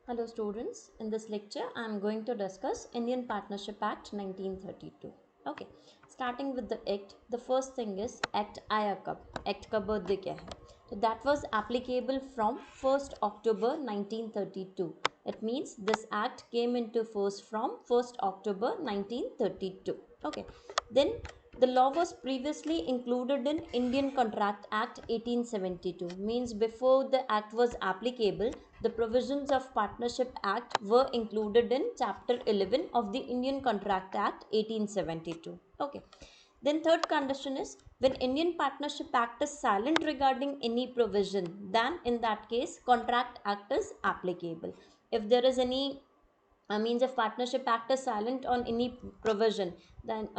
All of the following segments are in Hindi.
Hello students, in this lecture I am going to discuss Indian Partnership Act 1932. Okay, starting with the act, the first thing is Act Aya Kab. Act का birthday क्या है? So that was applicable from 1st October 1932. It means this act came into force from 1st October 1932. Okay, then the law was previously included in Indian Contract Act 1872. Means before the act was applicable, the provisions of Partnership Act were included in Chapter 11 of the Indian Contract Act 1872. Okay. Then third condition is when Indian Partnership Act is silent regarding any provision, then in that case Contract Act is applicable. If there is any means if Partnership Act is silent on any provision, then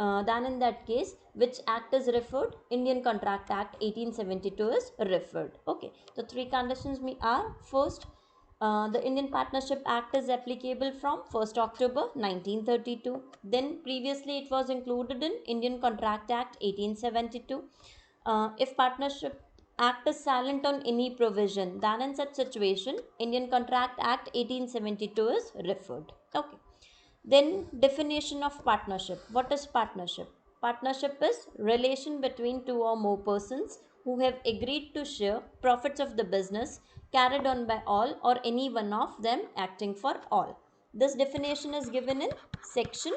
in that case which act is referred? Indian Contract Act 1872 is referred. Okay, the three conditions are: first, the Indian Partnership Act is applicable from 1st October 1932. Then previously it was included in Indian Contract Act 1872. If Partnership Act is silent on any provision, then in such situation Indian Contract Act 1872 is referred. Okay. Then definition of partnership. What is partnership? Partnership is relation between two or more persons who have agreed to share profits of the business carried on by all or any one of them acting for all. This definition is given in section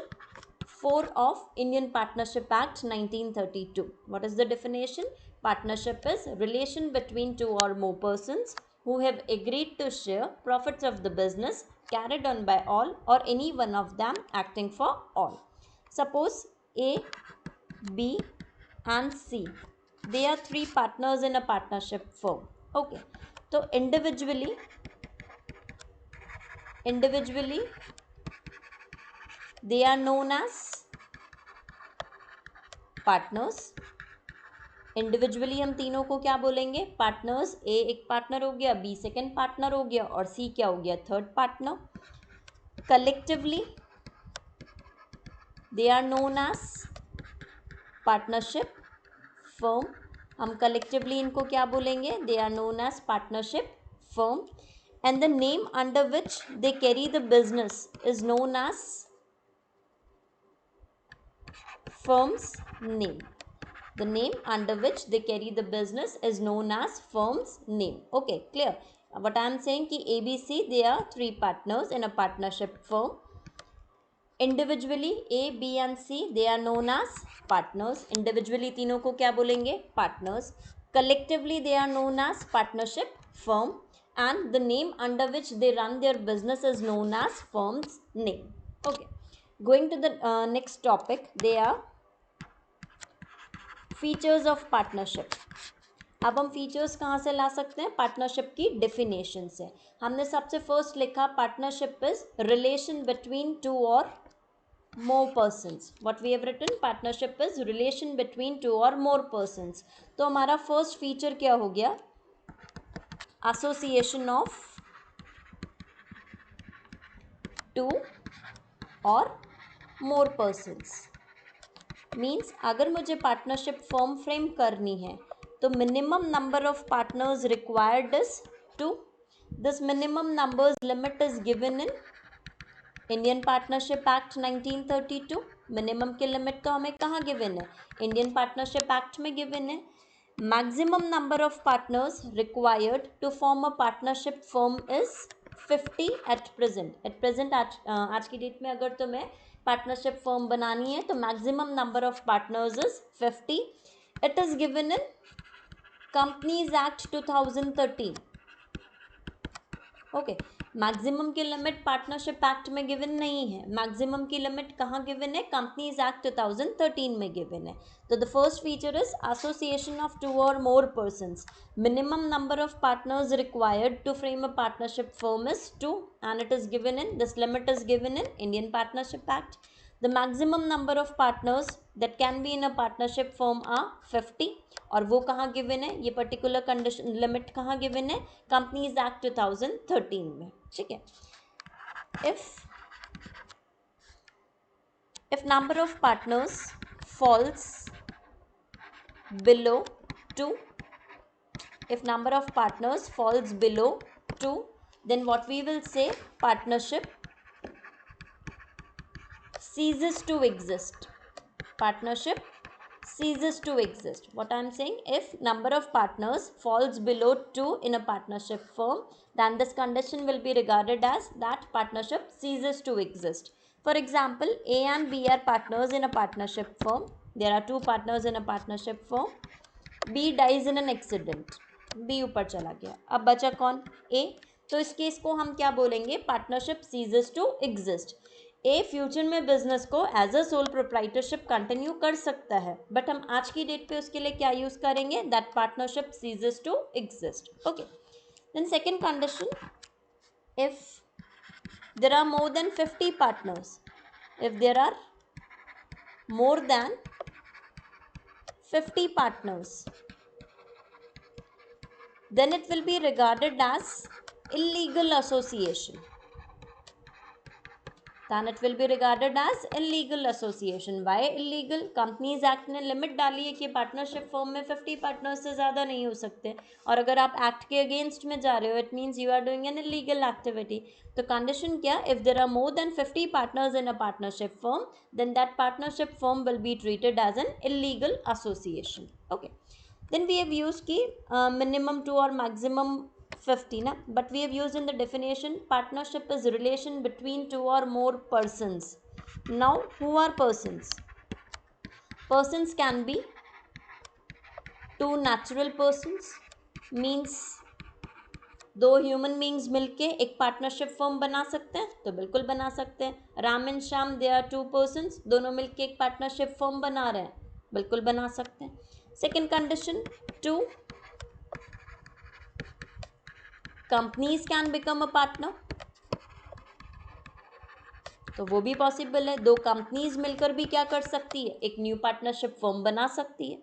4 of Indian Partnership Act 1932. What is the definition? Partnership is relation between two or more persons who have agreed to share profits of the business carried on by all or any one of them acting for all. Suppose A, B and C. They are three partners in a partnership firm. Okay. So individually they are known as partners. Individually हम तीनों को क्या बोलेंगे? पार्टनर्स. ए एक पार्टनर हो गया, बी सेकेंड पार्टनर हो गया और सी क्या हो गया? Third partner. Collectively they are known as partnership firm. हम कलेक्टिवली इनको क्या बोलेंगे? They are known as partnership firm. And the name under which they carry the business is known as firm's name. The name under which they carry the business is known as firm's name. Okay, clear? What I am saying कि ABC, they are three partners in a partnership firm. Individually A, B and C, they are known as partners. Individually तीनों को क्या बोलेंगे? Partners. Collectively they are known as partnership firm and the name under which they run their business is known as firm's name. Okay, going to the next topic, they are features of partnership. अब हम फीचर्स कहाँ से ला सकते हैं? पार्टनरशिप की डेफिनेशन से. हमने सबसे फर्स्ट लिखा partnership is relation between two or more persons. What we have written? Partnership is relation between two or more persons. तो हमारा फर्स्ट फीचर क्या हो गया? Association of two or more persons. Means अगर मुझे पार्टनरशिप फॉर्म फ्रेम करनी है तो minimum number of partners required is two. This minimum numbers limit is given in Indian partnership act 1932. Minimum की लिमिट तो हमें कहाँ गिवन है? इंडियन पार्टनरशिप एक्ट में गिवन है. Maximum number of partners required to form a partnership firm is 50 at present. आज की डेट में अगर तुम्हें पार्टनरशिप फर्म बनानी है तो maximum number of partners is 50. It is given in companies act 2013. Okay, maximum की लिमिट पार्टनरशिप एक्ट में गिवन नहीं है. मैक्सिमम की लिमिट कहाँ गिवन है? कंपनीज एक्ट 2013 में गिवन है. तो the first feature is association of two or more persons. Minimum number of partners required to frame a partnership firm is 2 and it is given in, this limit is given in Indian Partnership Act. The maximum number of partners that can be in a partnership firm are 50. और वो कहाँ गिवन है? ये पर्टिकुलर कंडीशन लिमिट कहाँ गिवन है? कंपनीज एक्ट 2013 में. ठीक है. if number of partners falls below 2, if number of partners falls below 2, then what we will say, partnership ceases to exist. Partnership ceases to exist. What I am saying, if number of partners falls below 2 in a partnership firm, then this condition will be regarded as that partnership ceases to exist. For example, A and B are partners in a partnership firm. There are two partners in a partnership firm. B dies in an accident. B ऊपर चला गया, अब बचा कौन, A. तो इस केस को हम क्या बोलेंगे, partnership ceases to exist. A future में बिजनेस को as a sole proprietorship continue कर सकता है, बट हम आज की डेट पे उसके लिए क्या यूज करेंगे, that partnership ceases to exist. Okay, then second condition, if there are more than 50 partners, if there are more than 50 partners, then it will be regarded as illegal association. Then it will be regarded as illegal association. Why illegal? Companies Act ने लिमिट डाली है कि पार्टनरशिप फर्म में 50 पार्टनर्स से ज़्यादा नहीं हो सकते, और अगर आप एक्ट के अगेंस्ट में जा रहे हो, it means you are doing an illegal activity. तो कंडीशन क्या, if there are more than 50 partners in a partnership firm, then that partnership firm will be treated as an illegal association. Okay, then we have used की minimum 2 or maximum 50 ना, but we have used in the definition, partnership is relation between two or more persons. Now who are persons? Persons can be two natural persons, means दो ह्यूमन बींग्स मिलके एक पार्टनरशिप फर्म बना सकते हैं, तो बिल्कुल बना सकते हैं. Ram and Shyam, they are two persons, दोनों मिलके एक पार्टनरशिप फर्म बना रहे हैं, बिल्कुल बना सकते हैं. Second condition, two companies can become a partner, तो वो भी पॉसिबल है. दो कंपनीज मिलकर भी क्या कर सकती है, एक न्यू पार्टनरशिप फर्म बना सकती है.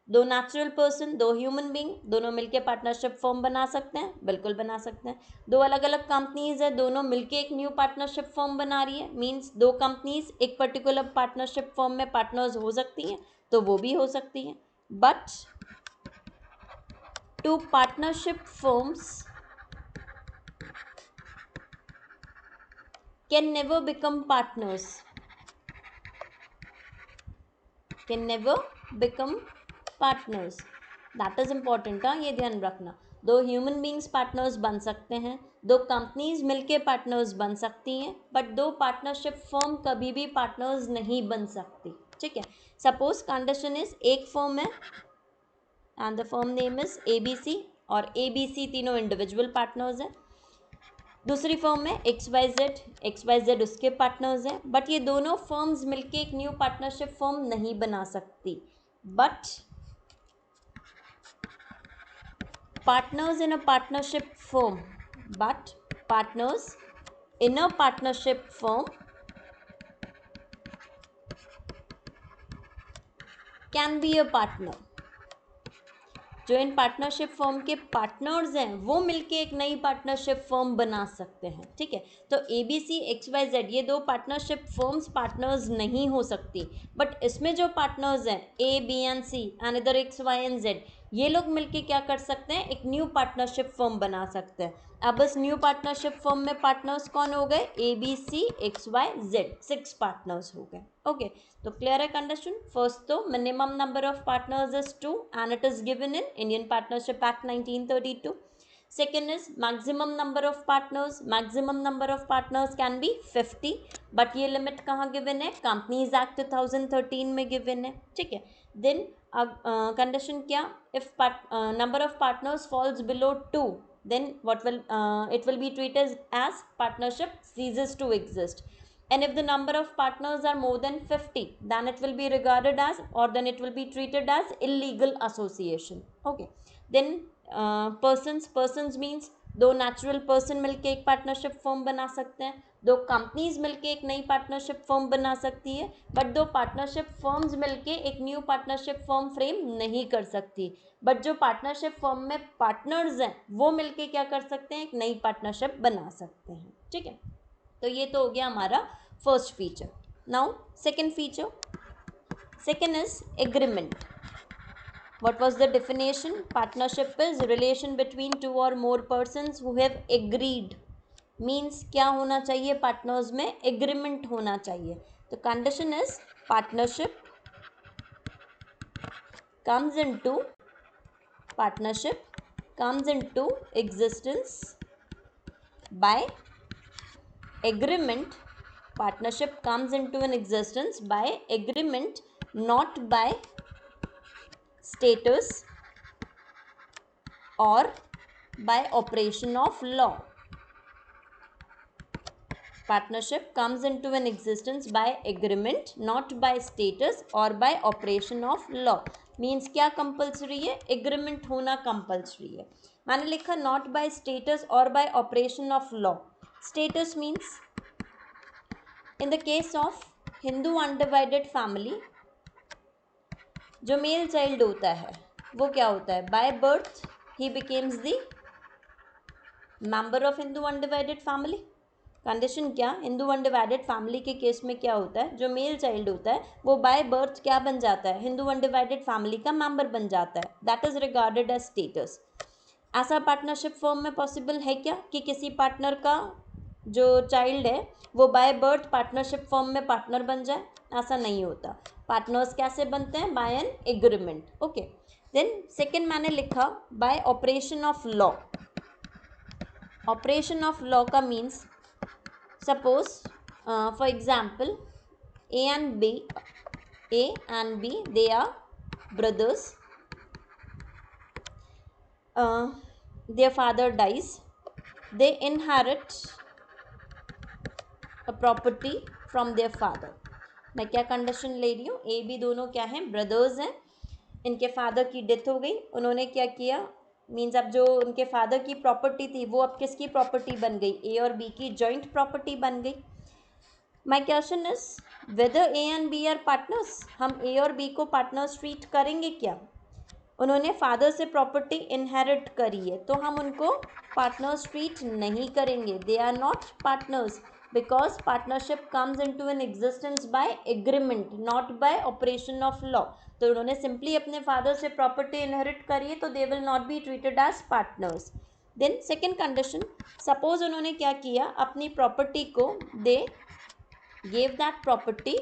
दो नेचुरल पर्सन, दो ह्यूमन बींग, दोनों मिलके पार्टनरशिप फर्म बना सकते हैं, बिल्कुल बना सकते हैं. दो अलग अलग कंपनीज है, दोनों मिलके एक न्यू पार्टनरशिप फर्म बना रही है, मींस दो कंपनीज एक पर्टिकुलर पार्टनरशिप फर्म में पार्टनर्स हो सकती हैं, तो वो भी हो सकती हैं. But two partnership firms can never become partners, can never become partners. That is important, हाँ, ये ध्यान रखना. दो ह्यूमन बींग्स पार्टनर्स बन सकते हैं, दो कंपनीज मिलके पार्टनर्स बन सकती हैं, बट दो पार्टनरशिप फर्म कभी भी पार्टनर्स नहीं बन सकती. ठीक है, सपोज कंडीशन इज, एक फर्म है and the firm name is ABC, और ABC तीनों इंडिविजुअल पार्टनर्स हैं. दूसरी फर्म में XYZ उसके पार्टनर्स हैं, बट ये दोनों फर्म्स मिलके एक न्यू पार्टनरशिप फर्म नहीं बना सकती. But partners in a partnership firm, but partners in a partnership firm can be a partner. जो इन पार्टनरशिप फर्म के पार्टनर्स हैं वो मिलके एक नई पार्टनरशिप फर्म बना सकते हैं. ठीक है, तो ABC XYZ ये दो पार्टनरशिप फर्म्स पार्टनर्स नहीं हो सकती, बट इसमें जो पार्टनर्स हैं A, B and C and इधर XY and Z, ये लोग मिलके क्या कर सकते हैं, एक न्यू पार्टनरशिप फर्म बना सकते हैं. अब इस न्यू पार्टनरशिप फर्म में पार्टनर्स कौन हो गए, ABC XYZ, 6 पार्टनर्स हो गए. ओके, तो क्लियर है कंडीशन. फर्स्ट तो minimum number of partners is 2 and it is given in Indian partnership act 1932. Second is maximum number of partners. Maximum number of partners can be 50, but ये लिमिट कहाँ गिवन है, कंपनीज एक्ट 2013 में गिवन है. ठीक है, देन कंडीशन क्या, if number of partners falls below 2, then what will it will be treated as partnership ceases to exist. And if the number of partners are more than 50, then it will be regarded as, or then it will be treated as illegal association. Okay, then persons means दो नेचुरल पर्सन मिलके एक पार्टनरशिप फर्म बना सकते हैं, दो कंपनीज मिलके एक नई पार्टनरशिप फर्म बना सकती है, बट दो पार्टनरशिप फर्म्स मिलके एक न्यू पार्टनरशिप फर्म फ्रेम नहीं कर सकती. बट जो पार्टनरशिप फर्म में पार्टनर्स हैं वो मिलके क्या कर सकते हैं, एक नई पार्टनरशिप बना सकते हैं. ठीक है, तो ये तो हो गया हमारा first feature. Now second feature, second is agreement. What was the definition? Partnership is relation between two or more persons who have agreed means क्या होना चाहिए, पार्टनर्स में एग्रीमेंट होना चाहिए. तो condition is partnership comes into partnership comes into existence by agreement. Partnership comes into an existence by agreement, not by status or by operation of law. Partnership comes into an existence by agreement, not by status or by operation of law. Means क्या कंपल्सरी है, एग्रीमेंट होना कंपल्सरी है. मैंने लिखा नॉट बाय स्टेटस और bye operation of law. Status means in the case of Hindu undivided family जो मेल चाइल्ड होता है वो क्या होता है, by birth he becomes the member of Hindu undivided family. Condition क्या, हिंदू अनडिवाइडेड फैमिली के केस में क्या होता है, जो मेल चाइल्ड होता है वो बाय बर्थ क्या बन जाता है, हिंदू अनडिवाइडेड फैमिली का मेंबर बन जाता है. That is regarded as status. ऐसा पार्टनरशिप फॉर्म में पॉसिबल है क्या कि किसी पार्टनर का जो चाइल्ड है वो बाय बर्थ पार्टनरशिप फॉर्म में पार्टनर बन जाए? ऐसा नहीं होता. पार्टनर्स कैसे बनते हैं, by an agreement. Okay. Then second मैंने लिखा by operation of law. Operation of law का means suppose for example a and b they are brothers. Their father dies, they inherit a property from their father. मैं क्या कंडीशन ले रही हूँ, ए बी दोनों क्या हैं, ब्रदर्स हैं. इनके फादर की डेथ हो गई, उन्होंने क्या किया, मीन्स अब जो उनके फादर की प्रॉपर्टी थी वो अब किसकी प्रॉपर्टी बन गई, ए और बी की जॉइंट प्रॉपर्टी बन गई. My question is whether A and B are partners. हम ए और बी को पार्टनर्स ट्रीट करेंगे क्या? उन्होंने फादर से प्रॉपर्टी इनहेरिट करी है तो हम उनको पार्टनर्स ट्रीट नहीं करेंगे. They are not partners because partnership comes into an existence by agreement, not by operation of law. तो उन्होंने सिंपली अपने फादर से प्रॉपर्टी इनहेरिट करी है तो they will not be treated as partners. Then second condition, suppose उन्होंने क्या किया, अपनी प्रॉपर्टी को they gave that property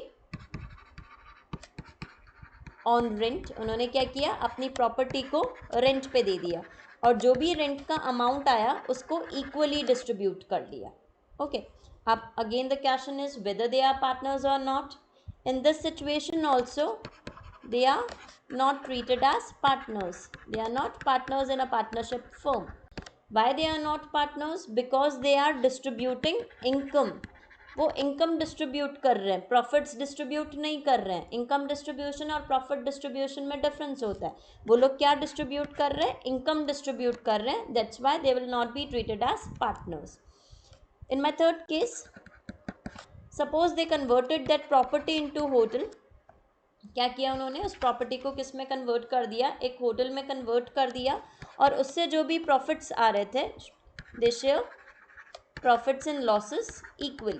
on rent. उन्होंने क्या किया, अपनी प्रॉपर्टी को रेंट पे दे दिया और जो भी रेंट का अमाउंट आया उसको इक्वली डिस्ट्रीब्यूट कर लिया. ओके. अब again the question is whether they are partners or not. In this situation also they are not treated as partners. They are not partners in a partnership firm. Why they are not partners? Because they are distributing income. वो इनकम डिस्ट्रीब्यूट कर रहे हैं, प्रॉफिट्स डिस्ट्रीब्यूट नहीं कर रहे हैं. इनकम डिस्ट्रीब्यूशन और प्रॉफिट डिस्ट्रीब्यूशन में डिफरेंस होता है. वो लोग क्या डिस्ट्रीब्यूट कर रहे हैं, इनकम डिस्ट्रीब्यूट कर रहे हैं. That's why they will not be treated as partners. In my third case, suppose they converted that property into hotel. क्या किया उन्होंने, उस प्रॉपर्टी को किस में कन्वर्ट कर दिया, एक होटल में कन्वर्ट कर दिया और उससे जो भी प्रॉफिट्स आ रहे थे they share profits and losses equally.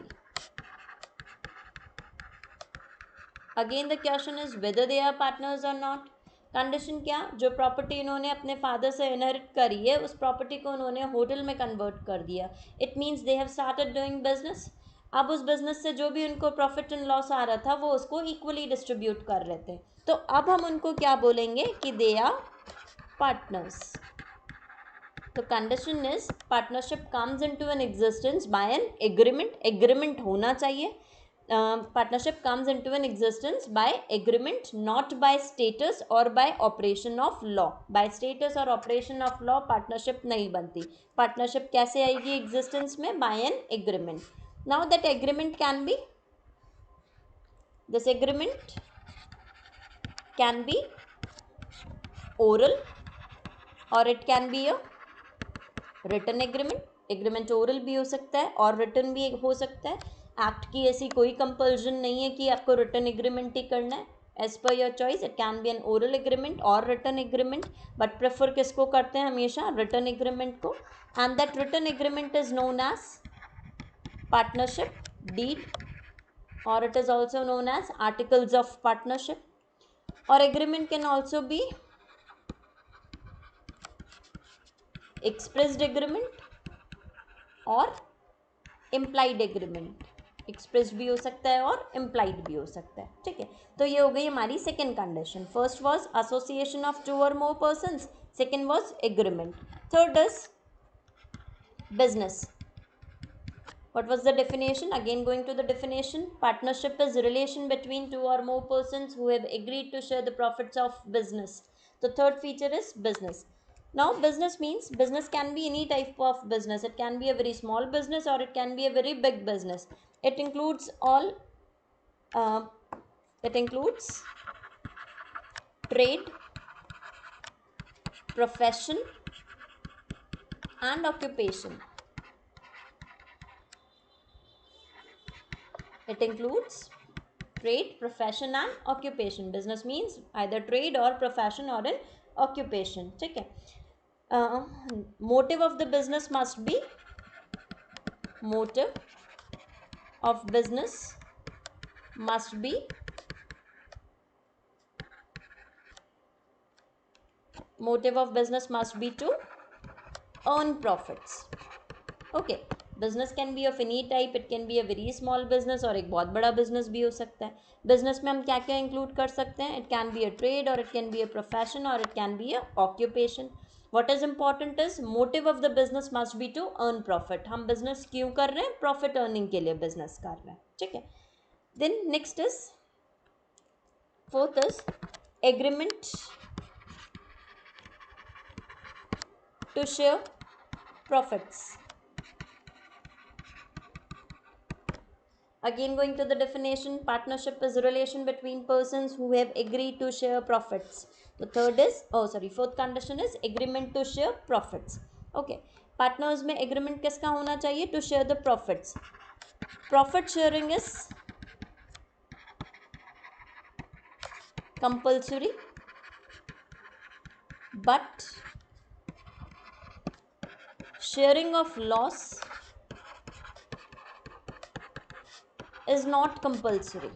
Again the question is whether they are partners or not. Condition क्या, जो प्रॉपर्टी इन्होंने अपने फादर से इनहेरिट करी है उस प्रॉपर्टी को उन्होंने होटल में कन्वर्ट कर दिया. It means they have started doing business. अब उस बिजनेस से जो भी उनको प्रॉफिट एंड लॉस आ रहा था वो उसको इक्वली डिस्ट्रीब्यूट कर रहे थे. तो अब हम उनको क्या बोलेंगे कि दे आर पार्टनर्स. तो condition is partnership comes into an existence by an agreement. Agreement होना चाहिए. Partnership comes into an existence by agreement, not by status or by operation of law. By status और operation of law partnership नहीं बनती. Partnership कैसे आएगी existence में, by an agreement. Now that agreement can be, this agreement can be oral or it can be a written agreement. Agreement oral भी हो सकता है और रिटर्न भी हो सकता है. एक्ट की ऐसी कोई कंपल्जन नहीं है कि आपको रिटर्न एग्रीमेंट ही करना है. As per your choice, it can be an oral agreement or written agreement, but prefer किसको करते हैं हमेशा, रिटर्न एग्रीमेंट को. And that written agreement is known as partnership deed or it is also known as articles of partnership. और agreement can also be expressed agreement or implied agreement, express भी हो सकता है और इम्प्लाइड भी हो सकता है, ठीक है। तो ये हो गई हमारी second condition. First was association of two or more persons, second was agreement, third is business. What was the definition? Again going to the definition. Partnership is relation between two or more persons who have agreed to share the profits of business. The third feature is business. Now business means, business can be any type of business. It can be a very small business or it can be a very big business. It includes all, uh, it includes trade, profession and occupation. It includes trade, profession and occupation. Business means either trade or profession or an occupation, ठीक है. Motive of the business must be, motive of business must be motive of business must be to earn profits. Okay, business can be of any type. It can be a very small business और एक बहुत बड़ा बिजनेस भी हो सकता है. बिजनेस में हम क्या क्या इंक्लूड कर सकते हैं? It can be a trade or it can be a profession or it can be a occupation. What is important is motive of the business must be to earn profit. हम बिजनेस क्यों कर रहे हैं? प्रॉफिट अर्निंग के लिए बिजनेस कर रहे हैं, ठीक है. Then next is, fourth is agreement to share profits. Again going to the definition, partnership is a relation between persons who have agreed to share profits. The third is, fourth condition is agreement to share profits. Okay, partners में agreement किसका होना चाहिए? To share the profits. Profit sharing is compulsory, but sharing of loss is not compulsory.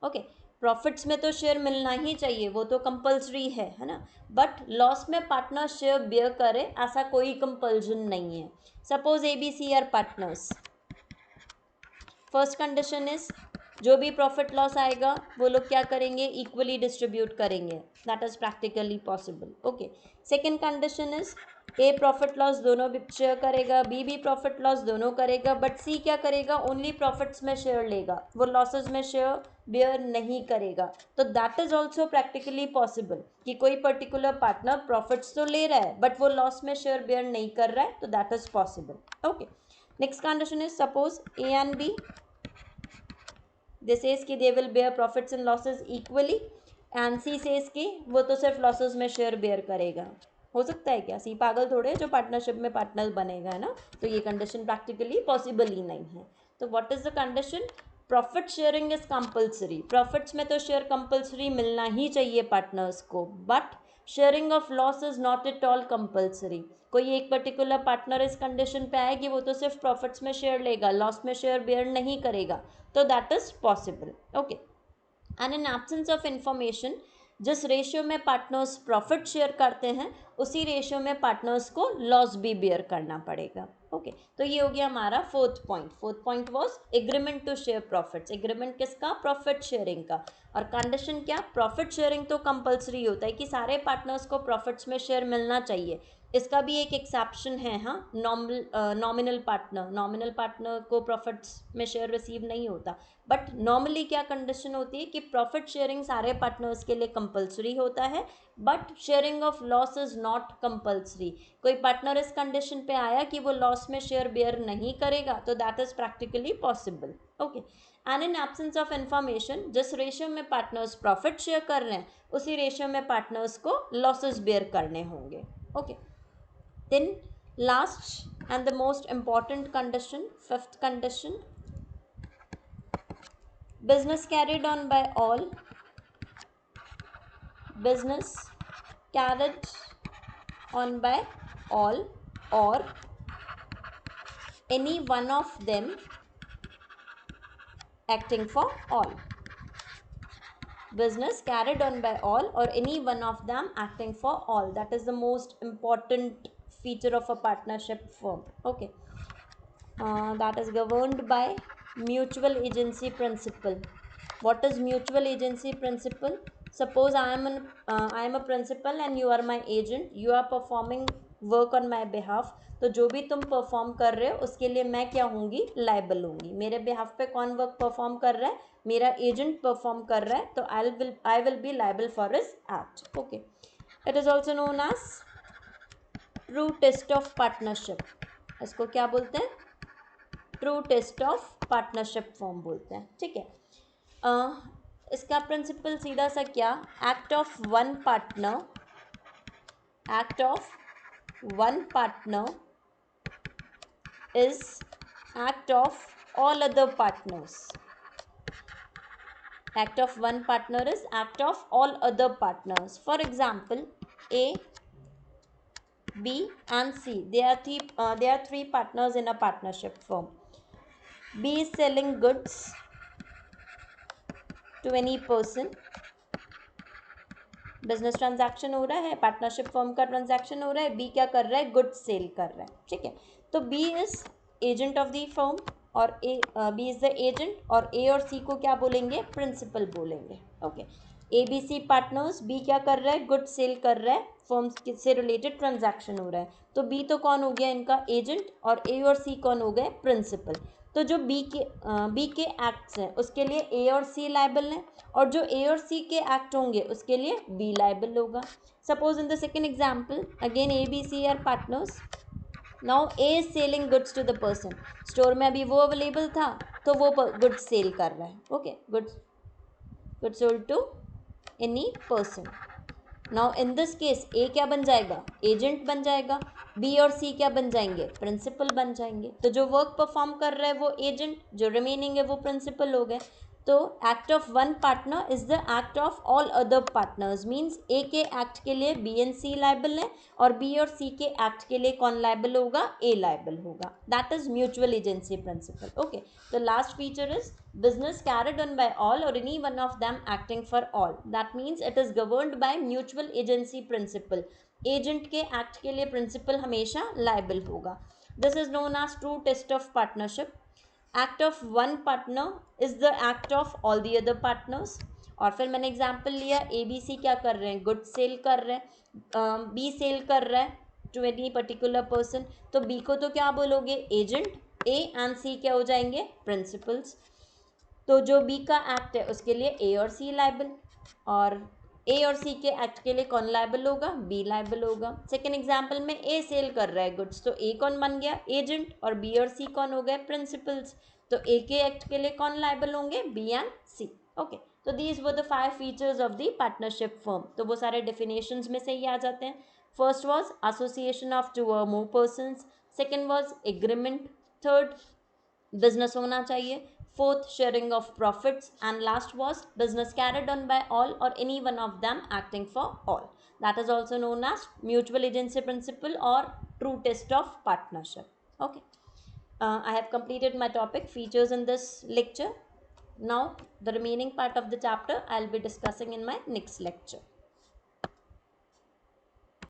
Okay, profits में तो शेयर मिलना ही चाहिए, वो तो कंपल्सरी है ना. बट लॉस में पार्टनर शेयर बेयर करे ऐसा कोई कंपल्जन नहीं है. Suppose ABC are partners. First condition is, जो भी प्रॉफिट लॉस आएगा वो लोग क्या करेंगे? इक्वली डिस्ट्रीब्यूट करेंगे. That is practically possible. Okay, second condition is, A profit loss दोनों भी शेयर करेगा, बी भी प्रॉफिट लॉस दोनों करेगा, बट सी क्या करेगा? ओनली प्रॉफिट्स में शेयर लेगा, वो लॉसेज में शेयर बेयर नहीं करेगा. तो that is also practically possible कि कोई पर्टिकुलर पार्टनर प्रॉफिट्स तो ले रहा है बट वो लॉस में शेयर बेयर नहीं कर रहा है, तो that is possible. Okay, next condition is, suppose A and B, they says कि they will bear profits and losses equally, and C says कि वो तो सिर्फ लॉसेज में शेयर बेयर करेगा. हो सकता है क्या? सी पागल थोड़े जो पार्टनरशिप में पार्टनर बनेगा, है ना. तो ये कंडीशन प्रैक्टिकली पॉसिबल ही नहीं है. तो what is the condition? Profit sharing is compulsory. Profits में तो शेयर कंपल्सरी मिलना ही चाहिए पार्टनर्स को, but sharing of loss is not at all compulsory. कोई एक पर्टिकुलर पार्टनर इस कंडीशन पे आए कि वो तो सिर्फ प्रॉफिट्स में शेयर लेगा, लॉस में शेयर बेयर नहीं करेगा, तो that is possible. Okay, and in absence of information, जिस रेशियो में पार्टनर्स प्रॉफिट शेयर करते हैं उसी रेशियो में पार्टनर्स को लॉस भी बेयर करना पड़ेगा. ओके, तो ये हो गया हमारा fourth point. Fourth point was agreement to share profits. Agreement किसका? प्रॉफिट शेयरिंग का. और कंडीशन क्या? प्रॉफिट शेयरिंग तो कंपल्सरी होता है कि सारे पार्टनर्स को प्रॉफिट्स में शेयर मिलना चाहिए. इसका भी एक एक्सेप्शन है, हाँ, नॉमिनल पार्टनर. नॉमिनल पार्टनर को प्रॉफिट्स में शेयर रिसीव नहीं होता. बट नॉर्मली क्या कंडीशन होती है कि प्रॉफिट शेयरिंग सारे पार्टनर्स के लिए कंपल्सरी होता है, but sharing of loss is not compulsory. कोई पार्टनर इस कंडीशन पे आया कि वो लॉस में शेयर बेयर नहीं करेगा, तो that is practically possible. Okay, and in absence of information, जिस रेशियो में पार्टनर्स प्रॉफिट शेयर कर रहे हैं उसी रेशियो में पार्टनर्स को लॉसेस बेयर करने होंगे. Okay, then last and the most important condition, fifth condition, business carried on by all, business carried on by all or any one of them acting for all. Business carried on by all or any one of them acting for all. That is the most important feature of a partnership firm. Okay, that is governed by mutual agency principle. What is mutual agency principle? Suppose I am a principal and you are my agent. You are performing work on my behalf. तो जो भी तुम परफॉर्म कर रहे हो उसके लिए मैं क्या होंगी, लाइबल होंगी. मेरे बिहाफ पे कौन वर्क परफॉर्म कर रहा है, मेरा एजेंट परफॉर्म कर रहा है, तो I will be liable for his act. Okay. It is also known as true test of partnership. इसको क्या बोलते हैं, true test of partnership form बोलते हैं. ठीक है. इसका प्रिंसिपल सीधा सा क्या, act of one partner, act of one partner is act of all other partners. Act of one partner is act of all other partners. For example, A, B and C, they are three partners in a partnership firm. B is selling goods to any person. Business transaction हो रहा है, पार्टनरशिप फर्म का ट्रांजैक्शन हो रहा है, बी क्या कर रहा है, गुड्स सेल कर रहा है. ठीक है. तो B is agent of the firm और बी इज द एजेंट और ए और सी को क्या बोलेंगे, प्रिंसिपल बोलेंगे. Okay. A B C partners, B क्या कर रहा है, गुड्स सेल कर रहा है, फर्म्स से रिलेटेड ट्रांजैक्शन हो रहा है. तो बी तो कौन हो गया इनका एजेंट और ए और सी कौन हो गए, प्रिंसिपल. तो जो बी के एक्ट्स हैं उसके लिए ए और सी लाइबल हैं और जो ए और सी के एक्ट होंगे उसके लिए बी लाइबल होगा. Suppose in the second example, again A B C are partners. Now A is selling goods to the person. Store में अभी वो अवेलेबल था तो वो गुड्स सेल कर रहा है. Okay. Goods sold to any person. Now in this case A क्या बन जाएगा, एजेंट बन जाएगा. बी और सी क्या बन जाएंगे, प्रिंसिपल बन जाएंगे. तो जो वर्क परफॉर्म कर रहा है वो एजेंट, जो रिमेनिंग है वो प्रिंसिपल हो गए. तो act of one partner is the act of all other partners. Means A के एक्ट के लिए बी एंड सी लाइबल है और बी और सी के एक्ट के लिए कौन लाइबल होगा, ए लाइबल होगा. That is mutual agency principle. Okay. The last feature is business carried on by all or any one of them acting for all. That means it is governed by mutual agency principle. Agent के एक्ट के लिए प्रिंसिपल हमेशा लाइबल होगा. This is known as true test of partnership. Act of one partner is the act of all the other partners. और फिर मैंने एग्जाम्पल लिया, ए बी सी क्या कर रहे हैं, गुड सेल कर रहे हैं, बी सेल कर रहा है टू एनी पर्टिकुलर पर्सन. तो बी को तो क्या बोलोगे, एजेंट. ए एंड सी क्या हो जाएंगे, प्रिंसिपल्स. तो जो बी का एक्ट है उसके लिए ए और सी लाइबल और ए और सी के एक्ट के लिए कौन लाइबल होगा, बी लाइबल होगा. सेकेंड एग्जाम्पल में ए सेल कर रहा है गुड्स, तो ए कौन बन गया, एजेंट और बी और सी कौन हो गए, प्रिंसिपल्स. तो ए के एक्ट के लिए कौन लाइबल होंगे, बी एंड सी. ओके. तो these were the 5 features of the partnership firm. तो वो सारे डेफिनेशंस में से ही आ जाते हैं. First was association of 2 or more persons. Second was agreement. Third, business होना चाहिए. Fourth, sharing of profits. And last was business carried on by all or any one of them acting for all. That is also known as mutual agency principle or true test of partnership. Okay. I have completed my topic features in this lecture. Now the remaining part of the chapter I'll be discussing in my next lecture.